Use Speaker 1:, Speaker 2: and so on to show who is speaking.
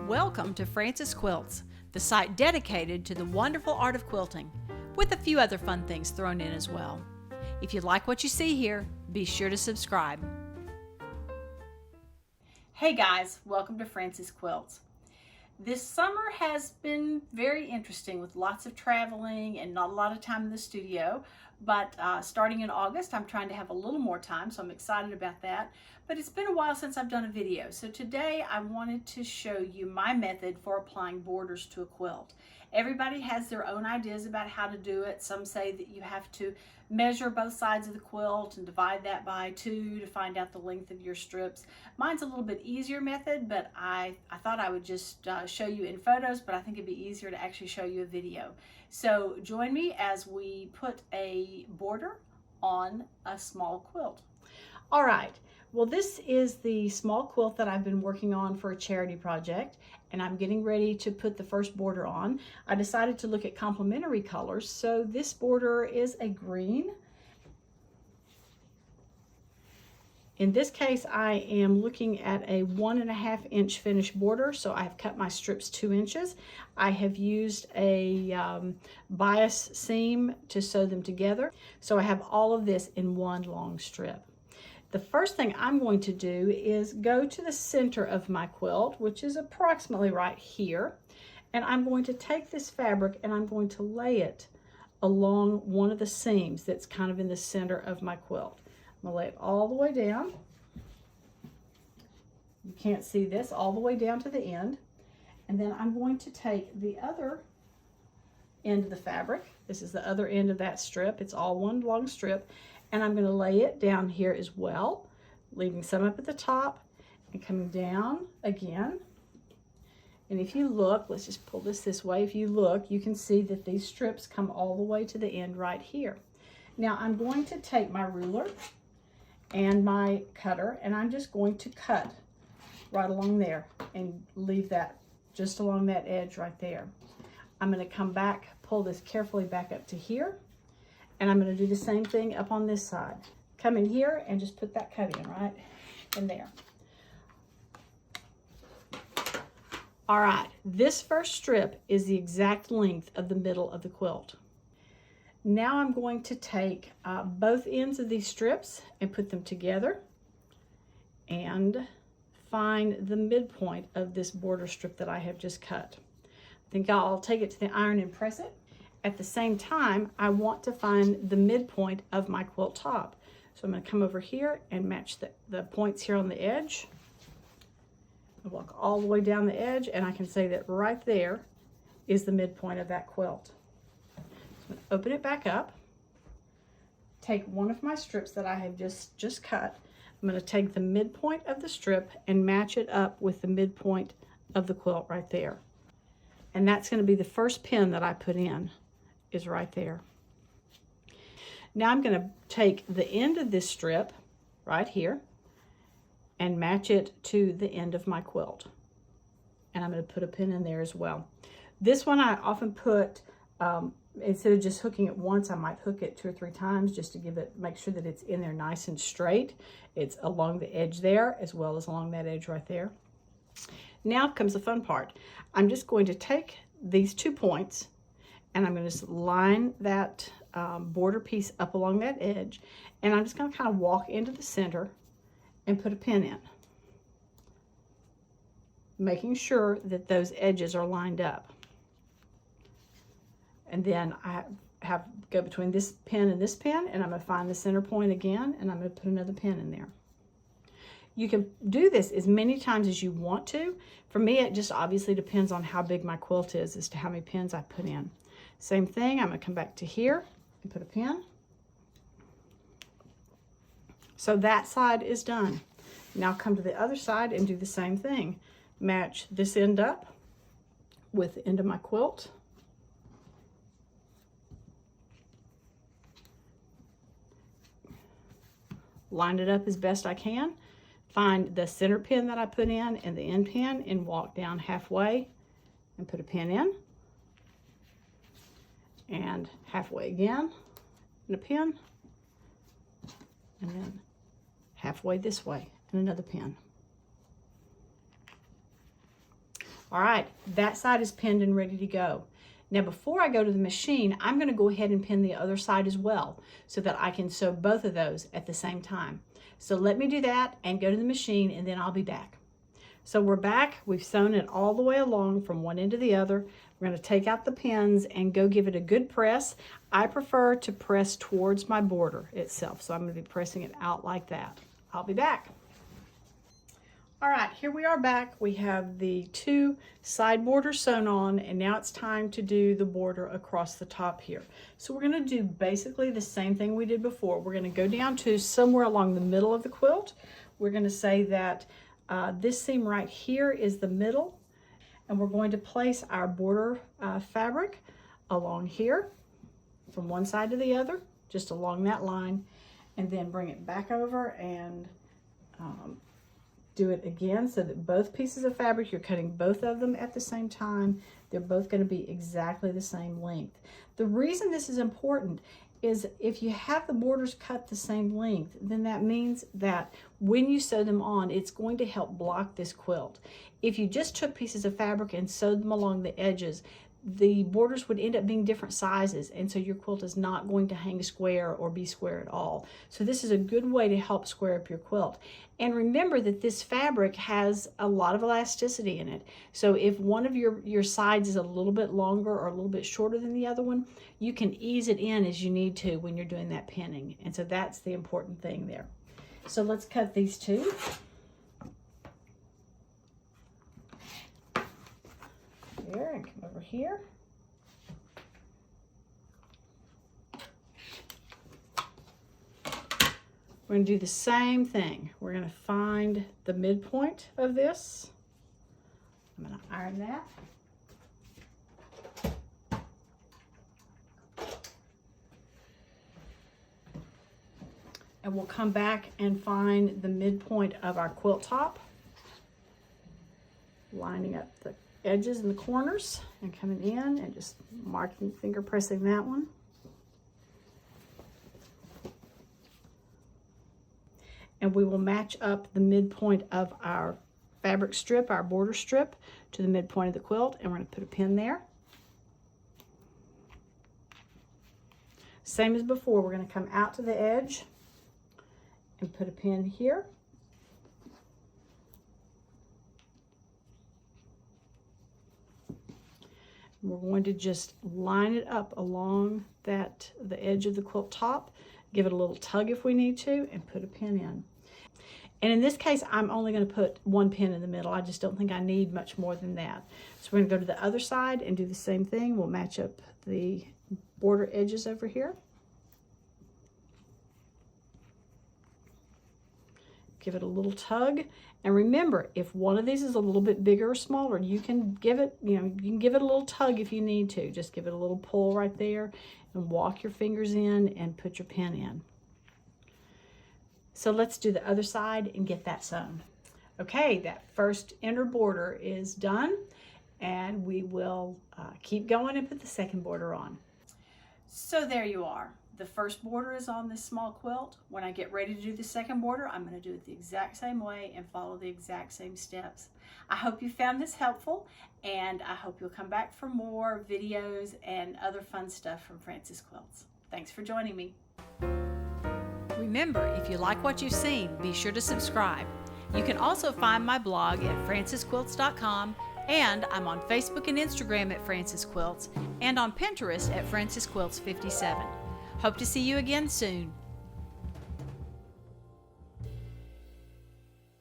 Speaker 1: Welcome to Francis Quilts, the site dedicated to the wonderful art of quilting, with a few other fun things thrown in as well. If you like what you see here, be sure to subscribe. Hey guys, welcome to Francis Quilts. This summer has been very interesting with lots of traveling and not a lot of time in the studio, but starting in August I'm trying to have a little more time, so I'm excited about that. But it's been a while since I've done a video, so today I wanted to show you my method for applying borders to a quilt. Everybody has their own ideas about how to do it. Some say that you have to measure both sides of the quilt and divide that by 2 to find out the length of your strips. Mine's a little bit easier method, but I thought I would just show you in photos, but I think it'd be easier to actually show you a video. So join me as we put a border on a small quilt. All right. Well, this is the small quilt that I've been working on for a charity project, and I'm getting ready to put the first border on. I decided to look at complementary colors, so this border is a green. In this case, I am looking at a 1.5 inch finished border, so I've cut my strips 2 inches. I have used a bias seam to sew them together, so I have all of this in one long strip. The first thing I'm going to do is go to the center of my quilt, which is approximately right here, and I'm going to take this fabric and I'm going to lay it along one of the seams that's kind of in the center of my quilt. I'm going to lay it all the way down. You can't see this, all the way down to the end. And then I'm going to take the other end of the fabric. This is the other end of that strip. It's all one long strip. And I'm going to lay it down here as well, leaving some up at the top and coming down again. And if you look, let's just pull this way. If you look, you can see that these strips come all the way to the end right here. Now I'm going to take my ruler and my cutter, and I'm just going to cut right along there and leave that just along that edge right there. I'm going to come back, pull this carefully back up to here. And I'm going to do the same thing up on this side. Come in here and just put that cut in right in there. All right, this first strip is the exact length of the middle of the quilt. Now I'm going to take both ends of these strips and put them together and find the midpoint of this border strip that I have just cut. I think I'll take it to the iron and press it. At the same time, I want to find the midpoint of my quilt top. So I'm going to come over here and match the points here on the edge. I walk all the way down the edge, and I can say that right there is the midpoint of that quilt. So I'm going to open it back up, take one of my strips that I have just cut. I'm going to take the midpoint of the strip and match it up with the midpoint of the quilt right there. And that's going to be the first pin that I put in. Is right there. Now I'm going to take the end of this strip right here and match it to the end of my quilt. And I'm going to put a pin in there as well. This one I often put, instead of just hooking it once, I might hook it 2 or 3 times just to make sure that it's in there nice and straight. It's along the edge there as well as along that edge right there. Now comes the fun part. I'm just going to take these 2 points and I'm going to just line that border piece up along that edge, and I'm just going to kind of walk into the center and put a pin in, making sure that those edges are lined up. And then I go between this pin and this pin, and I'm going to find the center point again, and I'm going to put another pin in there. You can do this as many times as you want to. For me, it just obviously depends on how big my quilt is as to how many pins I put in. Same thing, I'm going to come back to here and put a pin. So that side is done. Now come to the other side and do the same thing. Match this end up with the end of my quilt. Line it up as best I can. Find the center pin that I put in and the end pin and walk down halfway and put a pin in. And halfway again, and a pin, and then halfway this way, and another pin. All right, that side is pinned and ready to go. Now before I go to the machine, I'm going to go ahead and pin the other side as well so that I can sew both of those at the same time. So let me do that and go to the machine, and then I'll be back. So we're back. We've sewn it all the way along from one end to the other. We're going to take out the pins and go give it a good press. I prefer to press towards my border itself, so I'm going to be pressing it out like that. I'll be back. All right, here we are back. We have the two side borders sewn on, and now it's time to do the border across the top here. So we're going to do basically the same thing we did before. We're going to go down to somewhere along the middle of the quilt. We're going to say that this seam right here is the middle, and we're going to place our border fabric along here from one side to the other, just along that line, and then bring it back over and do it again so that both pieces of fabric, you're cutting both of them at the same time. They're both going to be exactly the same length. The reason this is important is if you have the borders cut the same length, then that means that when you sew them on, it's going to help block this quilt. If you just took pieces of fabric and sewed them along the edges, the borders would end up being different sizes, and so your quilt is not going to hang square or be square at all. So this is a good way to help square up your quilt. And remember that this fabric has a lot of elasticity in it. So if one of your sides is a little bit longer or a little bit shorter than the other one, you can ease it in as you need to when you're doing that pinning. And so that's the important thing there. So let's cut these two. Here and come over here. We're going to do the same thing. We're going to find the midpoint of this. I'm going to iron that. And we'll come back and find the midpoint of our quilt top, lining up the edges and the corners and coming in and just marking, finger pressing that one. And we will match up the midpoint of our fabric strip, our border strip, to the midpoint of the quilt, and we're going to put a pin there. Same as before, we're going to come out to the edge and put a pin here. We're going to just line it up along the edge of the quilt top, give it a little tug if we need to, and put a pin in. And in this case, I'm only going to put one pin in the middle. I just don't think I need much more than that. So we're going to go to the other side and do the same thing. We'll match up the border edges over here. Give it a little tug. And remember, if one of these is a little bit bigger or smaller, you can give it, you can give it a little tug if you need to. Just give it a little pull right there and walk your fingers in and put your pin in. So let's do the other side and get that sewn. Okay, that first inner border is done, and we will keep going and put the second border on. So there you are. The first border is on this small quilt. When I get ready to do the second border, I'm going to do it the exact same way and follow the exact same steps. I hope you found this helpful, and I hope you'll come back for more videos and other fun stuff from Francis Quilts. Thanks for joining me.
Speaker 2: Remember, if you like what you've seen, be sure to subscribe. You can also find my blog at francisquilts.com, and I'm on Facebook and Instagram at Francis Quilts, and on Pinterest at Francis Quilts 57. Hope to see you again soon.